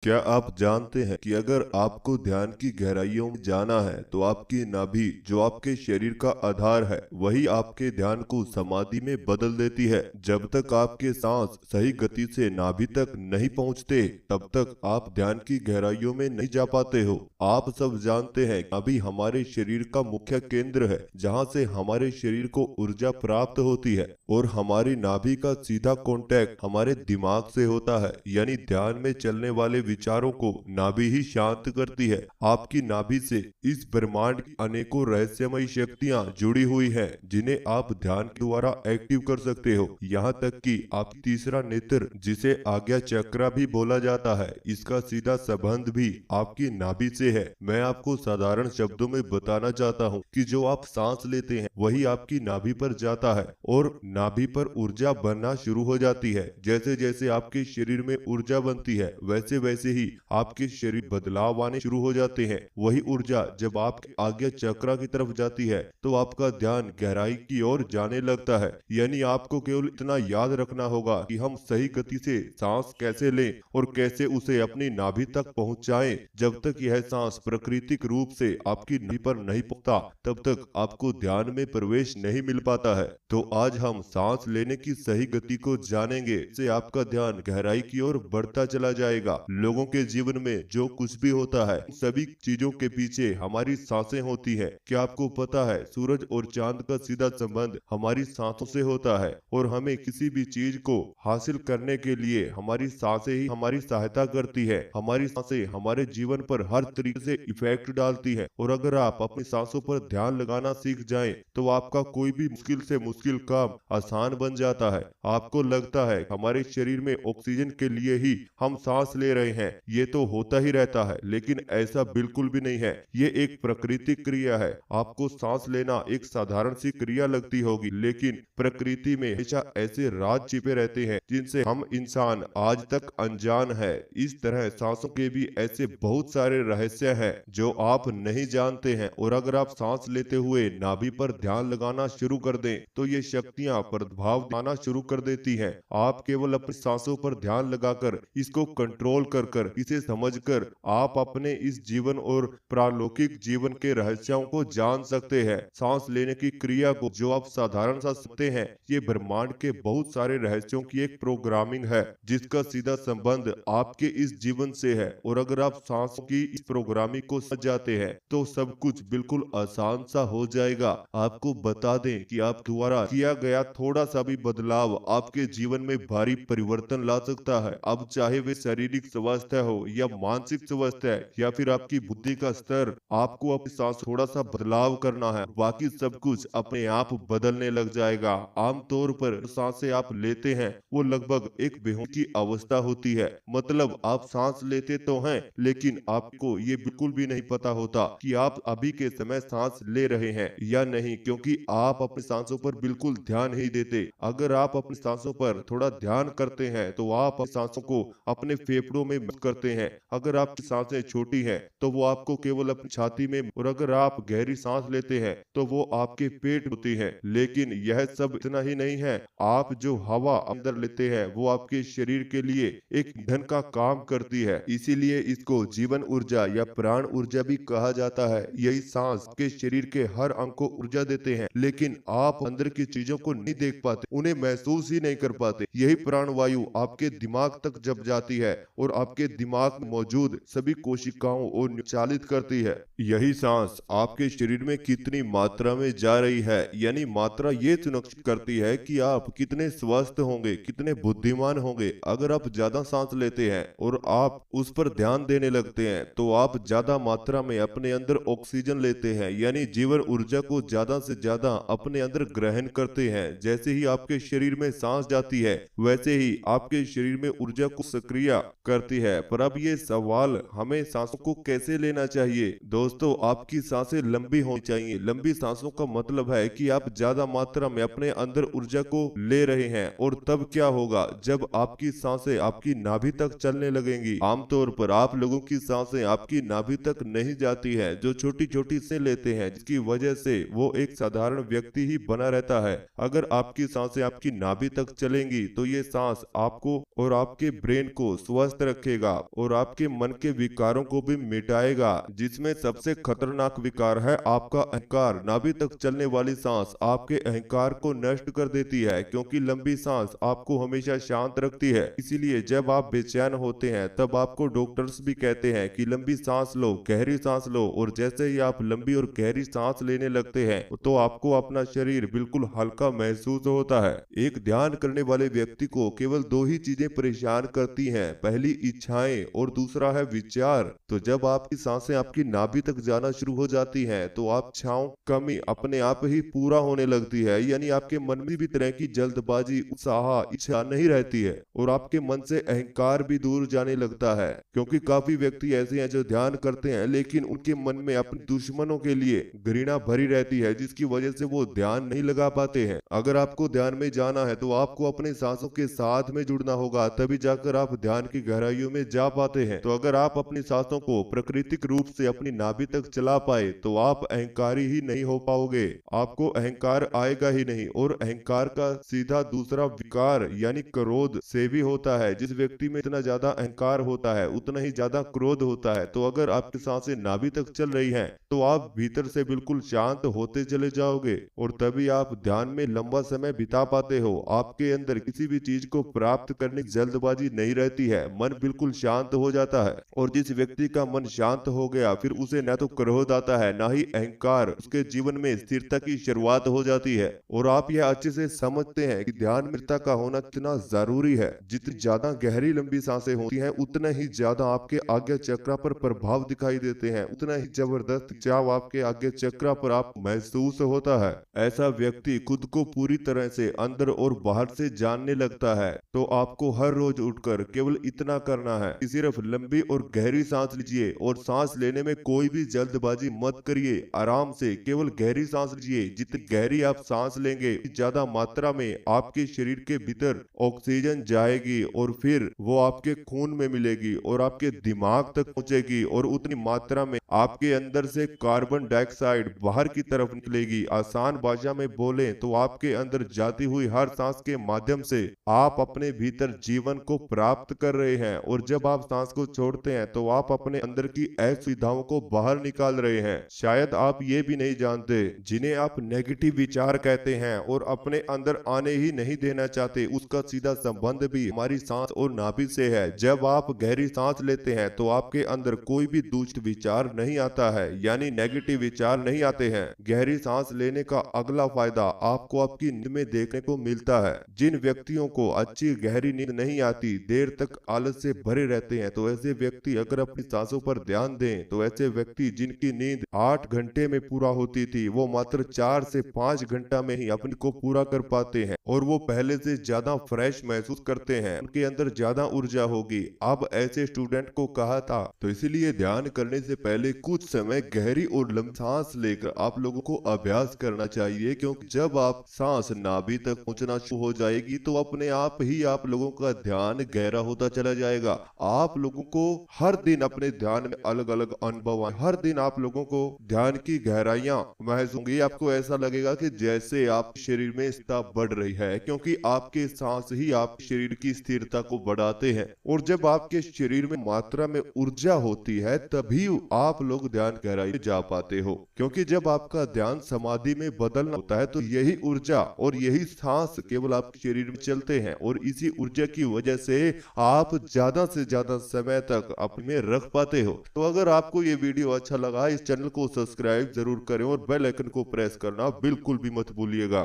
क्या आप जानते हैं कि अगर आपको ध्यान की गहराइयों में जाना है तो आपकी नाभि जो आपके शरीर का आधार है वही आपके ध्यान को समाधि में बदल देती है। जब तक आपके सांस सही गति से नाभि तक नहीं पहुंचते तब तक आप ध्यान की गहराइयों में नहीं जा पाते हो। आप सब जानते हैं कि नाभि हमारे शरीर का मुख्य केंद्र है जहां से हमारे शरीर को ऊर्जा प्राप्त होती है और हमारी नाभि का सीधा कांटेक्ट हमारे दिमाग से होता है, यानी ध्यान में चलने वाले विचारों को नाभि ही शांत करती है। आपकी नाभि से इस ब्रह्मांड की अनेकों रहस्यमयी शक्तियां जुड़ी हुई हैं जिन्हें आप ध्यान के द्वारा एक्टिव कर सकते हो। यहाँ तक कि आपकी तीसरा नेत्र जिसे आज्ञा चक्र भी बोला जाता है, इसका सीधा संबंध भी आपकी नाभि से है। मैं आपको साधारण शब्दों में बताना चाहता हूँ कि जो आप सांस लेते हैं वही आपकी नाभि पर जाता है और नाभि पर ऊर्जा बनना शुरू हो जाती है। जैसे जैसे आपके शरीर में ऊर्जा बनती है वैसे वैसे ही आपके शरीर बदलाव आने शुरू हो जाते हैं। वही ऊर्जा जब आपके आज्ञा चक्र की तरफ जाती है तो आपका ध्यान गहराई की ओर जाने लगता है। यानी आपको केवल इतना याद रखना होगा कि हम सही गति से सांस कैसे लें और कैसे उसे अपनी नाभि तक पहुंचाएं। जब तक यह सांस प्राकृतिक रूप से आपकी नाभि पर नहीं पहुंचता तब तक आपको ध्यान में प्रवेश नहीं मिल पाता है। तो आज हम सांस लेने की सही गति को जानेंगे, इससे आपका ध्यान गहराई की ओर बढ़ता चला जाएगा। लोगों के जीवन में जो कुछ भी होता है सभी चीजों के पीछे हमारी सांसें होती है। क्या आपको पता है सूरज और चांद का सीधा संबंध हमारी सांसों से होता है और हमें किसी भी चीज को हासिल करने के लिए हमारी सांसें ही हमारी सहायता करती है। हमारी सांसें हमारे जीवन पर हर तरीके से इफेक्ट डालती है और अगर आप अपनी सांसों पर ध्यान लगाना सीख जाएं तो आपका कोई भी मुश्किल से मुश्किल काम आसान बन जाता है। आपको लगता है हमारे शरीर में ऑक्सीजन के लिए ही हम सांस ले रहे हैं, ये तो होता ही रहता है, लेकिन ऐसा बिल्कुल भी नहीं है। ये एक प्राकृतिक क्रिया है। आपको सांस लेना एक साधारण सी क्रिया लगती होगी, लेकिन प्रकृति में हमेशा ऐसे राज छिपे रहते हैं जिनसे हम इंसान आज तक अनजान है। इस तरह सांसों के भी ऐसे बहुत सारे रहस्य हैं जो आप नहीं जानते हैं और अगर आप सांस लेते हुए नाभि पर ध्यान लगाना शुरू कर दें तो ये शक्तियां प्रभाव दिखाना शुरू कर देती हैं। आप केवल अपनी सांसों पर ध्यान लगाकर इसको कंट्रोल कर इसे समझकर आप अपने इस जीवन और प्रालौकिक जीवन के रहस्यों को जान सकते हैं। सांस लेने की क्रिया को जो आप साधारण सा समझते हैं, ये ब्रह्मांड के बहुत सारे रहस्यों की एक प्रोग्रामिंग है जिसका सीधा संबंध आपके इस जीवन से है। और अगर आप सांसों की इस प्रोग्रामिंग को समझ जाते हैं तो सब कुछ बिल्कुल आसान सा हो जाएगा। आपको बता दें कि आप द्वारा किया गया थोड़ा सा भी बदलाव आपके जीवन में भारी परिवर्तन ला सकता है। अब चाहे वे शारीरिक स्वास्थ्य हो या मानसिक स्वास्थ्य या फिर आपकी बुद्धि का स्तर, आपको अपनी सांस थोड़ा सा बदलाव करना है, बाकी सब कुछ अपने आप बदलने लग जाएगा। आमतौर पर सांसें आप लेते हैं वो लगभग एक बेहोशी की अवस्था होती है। मतलब आप सांस लेते तो हैं लेकिन आपको ये बिल्कुल भी नहीं पता होता कि आप अभी के समय सांस ले रहे हैं या नहीं, क्योंकि आप अपनी सांसों पर बिल्कुल ध्यान नहीं देते। अगर आप अपनी सांसों पर थोड़ा ध्यान करते हैं तो आप अपनी सांसों को अपने फेफड़ों में बंद करते हैं। अगर आपकी सांसें छोटी हैं तो वो आपको केवल अपनी छाती में, और अगर आप गहरी सांस लेते हैं तो वो आपके पेट में होती है। लेकिन यह सब इतना ही नहीं है, आप जो हवा अंदर लेते हैं वो आपके शरीर के लिए एक ईंधन का काम करती है, इसीलिए इसको जीवन ऊर्जा या प्राण ऊर्जा भी कहा जाता है। यही सांस आपके शरीर के हर अंग को ऊर्जा देते हैं, लेकिन आप अंदर की चीजों को नहीं देख पाते, उन्हें महसूस ही नहीं कर पाते। यही प्राण वायु आपके दिमाग तक जब जाती है और आपके दिमाग में मौजूद सभी कोशिकाओं को चालित करती है। यही सांस आपके शरीर में कितनी मात्रा में जा रही है, यानी मात्रा ये सुनिश्चित करती है कि आप कितने स्वस्थ होंगे, कितने बुद्धिमान होंगे। अगर आप ज्यादा सांस लेते हैं और आप उस पर ध्यान देने लगते हैं तो आप ज्यादा मात्रा में अपने अंदर ऑक्सीजन लेते हैं, यानी जीवन ऊर्जा को ज्यादा से ज्यादा अपने अंदर ग्रहण करते हैं। जैसे ही आपके शरीर में सांस जाती है वैसे ही आपके शरीर में ऊर्जा को सक्रिय करती है। पर अब ये सवाल, हमें सांसों को कैसे लेना चाहिए? दोस्तों, आपकी सांसें लंबी होनी चाहिए। लंबी सांसों का मतलब है कि आप ज्यादा मात्रा में अपने अंदर ऊर्जा को ले रहे हैं। और तब क्या होगा जब आपकी सांसें आपकी नाभि तक चलने लगेंगी। आमतौर पर आप लोगों की सांसें आपकी नाभि तक नहीं जाती है, जो छोटी छोटी से लेते हैं, जिसकी वजह से वो एक साधारण व्यक्ति ही बना रहता है। अगर आपकी सांसें आपकी नाभि तक चलेंगी तो ये सांस आपको और आपके ब्रेन को स्वस्थ रखेगी। रखेगा और आपके मन के विकारों को भी मिटाएगा, जिसमें सबसे खतरनाक विकार है आपका अहंकार। नाभि तक चलने वाली सांस आपके अहंकार को नष्ट कर देती है, क्योंकि लंबी सांस आपको हमेशा शांत रखती है। इसीलिए जब आप बेचैन होते हैं तब आपको डॉक्टर्स भी कहते हैं कि लंबी सांस लो, गहरी सांस लो, और जैसे ही आप लंबी और गहरी सांस लेने लगते हैं तो आपको अपना शरीर बिल्कुल हल्का महसूस होता है। एक ध्यान करने वाले व्यक्ति को केवल दो ही चीजें परेशान करती हैं, पहली इच्छाएं और दूसरा है विचार। तो जब आपकी सांसें आपकी नाभि तक जाना शुरू हो जाती हैं तो आप इच्छाओं कमी अपने आप ही पूरा होने लगती है, यानी आपके मन में भी तरह की जल्दबाजी, उत्साह, इच्छा नहीं रहती है और आपके मन से अहंकार भी दूर जाने लगता है। क्योंकि काफी व्यक्ति ऐसे हैं जो ध्यान करते हैं लेकिन उनके मन में अपने दुश्मनों के लिए घृणा भरी रहती है, जिसकी वजह से वो ध्यान नहीं लगा पाते हैं। अगर आपको ध्यान में जाना है तो आपको अपने सांसों के साथ में जुड़ना होगा, तभी जाकर आप ध्यान की गहराइयों में जा पाते हैं। तो अगर आप अपनी सांसों को प्राकृतिक रूप से अपनी नाभि तक चला पाए तो आप अहंकारी ही नहीं हो पाओगे, आपको अहंकार आएगा ही नहीं। और अहंकार का सीधा दूसरा विकार यानी क्रोध से भी होता है। जिस व्यक्ति में इतना ज्यादा अहंकार होता है उतना ही ज्यादा क्रोध होता है। तो अगर आपकी सांसें नाभि तक चल रही हैं तो आप भीतर से बिल्कुल शांत होते चले जाओगे और तभी आप ध्यान में लंबा समय बिता पाते हो। आपके अंदर किसी भी चीज को प्राप्त करने की जल्दबाजी नहीं रहती है, मन बिल्कुल शांत हो जाता है। और जिस व्यक्ति का मन शांत हो गया फिर उसे न तो क्रोध आता है ना ही अहंकार, उसके जीवन में स्थिरता की शुरुआत हो जाती है। और आप यह अच्छे से समझते हैं कि ध्यान में स्थिरता का होना कितना जरूरी है। जितनी ज्यादा गहरी लंबी सांसें होती हैं उतना ही ज्यादा आपके आज्ञा चक्र पर प्रभाव दिखाई देते हैं, उतना ही जबरदस्त खिंचाव आपके आज्ञा चक्र पर आप महसूस होता है। ऐसा व्यक्ति खुद को पूरी तरह से अंदर और बाहर से जानने लगता है। तो आपको हर रोज उठकर केवल इतना करना है कि सिर्फ लंबी और गहरी सांस लीजिए और सांस लेने में कोई भी जल्दबाजी मत करिए, आराम से केवल गहरी सांस लीजिए। जितनी गहरी आप सांस लेंगे ज्यादा मात्रा में आपके शरीर के भीतर ऑक्सीजन जाएगी और फिर वो आपके खून में मिलेगी और आपके दिमाग तक पहुंचेगी और उतनी मात्रा में आपके अंदर से कार्बन डाइऑक्साइड बाहर की तरफ निकलेगी। आसान भाषा में बोले तो आपके अंदर जाती हुई हर सांस के माध्यम से आप अपने भीतर जीवन को प्राप्त कर रहे हैं। और जब आप सांस को छोड़ते हैं तो आप अपने अंदर की असुविधाओं को बाहर निकाल रहे हैं। शायद आप ये भी नहीं जानते, जिन्हें आप नेगेटिव विचार कहते हैं और अपने अंदर आने ही नहीं देना चाहते, उसका सीधा संबंध भी हमारी सांस और नाभि से है। जब आप गहरी सांस लेते हैं तो आपके अंदर कोई भी दुष्ट विचार नहीं आता है, यानी नेगेटिव विचार नहीं आते हैं। गहरी सांस लेने का अगला फायदा आपको आपकी नींद में देखने को मिलता है। जिन व्यक्तियों को अच्छी गहरी नींद नहीं आती, देर तक आलस से भरे रहते हैं, तो ऐसे व्यक्ति अगर अपनी सांसों पर ध्यान दें तो ऐसे व्यक्ति जिनकी नींद 8 घंटे में पूरा होती थी वो मात्र 4 से 5 घंटा में ही अपने को पूरा कर पाते हैं और वो पहले से ज्यादा फ्रेश महसूस करते हैं, उनके अंदर ज्यादा ऊर्जा होगी। अब ऐसे स्टूडेंट को कहा था, तो इसीलिए ध्यान करने से पहले कुछ समय गहरी और लंबी सांस लेकर आप लोगों को अभ्यास करना चाहिए, क्योंकि जब आप सांस नाभि तक पहुंचना शुरू हो जाएगी तो अपने आप ही आप लोगों का ध्यान गहरा होता चला जाएगा। आप लोगों को हर दिन अपने ध्यान में अलग अलग अनुभव आए, हर दिन आप लोगों को ध्यान की गहराइयां महसूस होंगी। आपको ऐसा लगेगा कि जैसे आप शरीर में स्थिरता बढ़ रही है, क्योंकि आपके सांस ही आपके शरीर की स्थिरता को बढ़ाते हैं। और जब आपके शरीर में मात्रा में ऊर्जा होती है तभी आप लोग ध्यान गहराई में जा पाते हो, क्योंकि जब आपका ध्यान समाधि में बदलना होता है तो यही ऊर्जा और यही सांस केवल आपके शरीर में चलते हैं और इसी ऊर्जा की वजह से आप ज्यादा से ज्यादा समय तक अपने रख पाते हो। तो अगर आपको ये वीडियो अच्छा लगा, इस चैनल को सब्सक्राइब जरूर करें और बेल आइकन को प्रेस करना बिल्कुल भी मत भूलिएगा।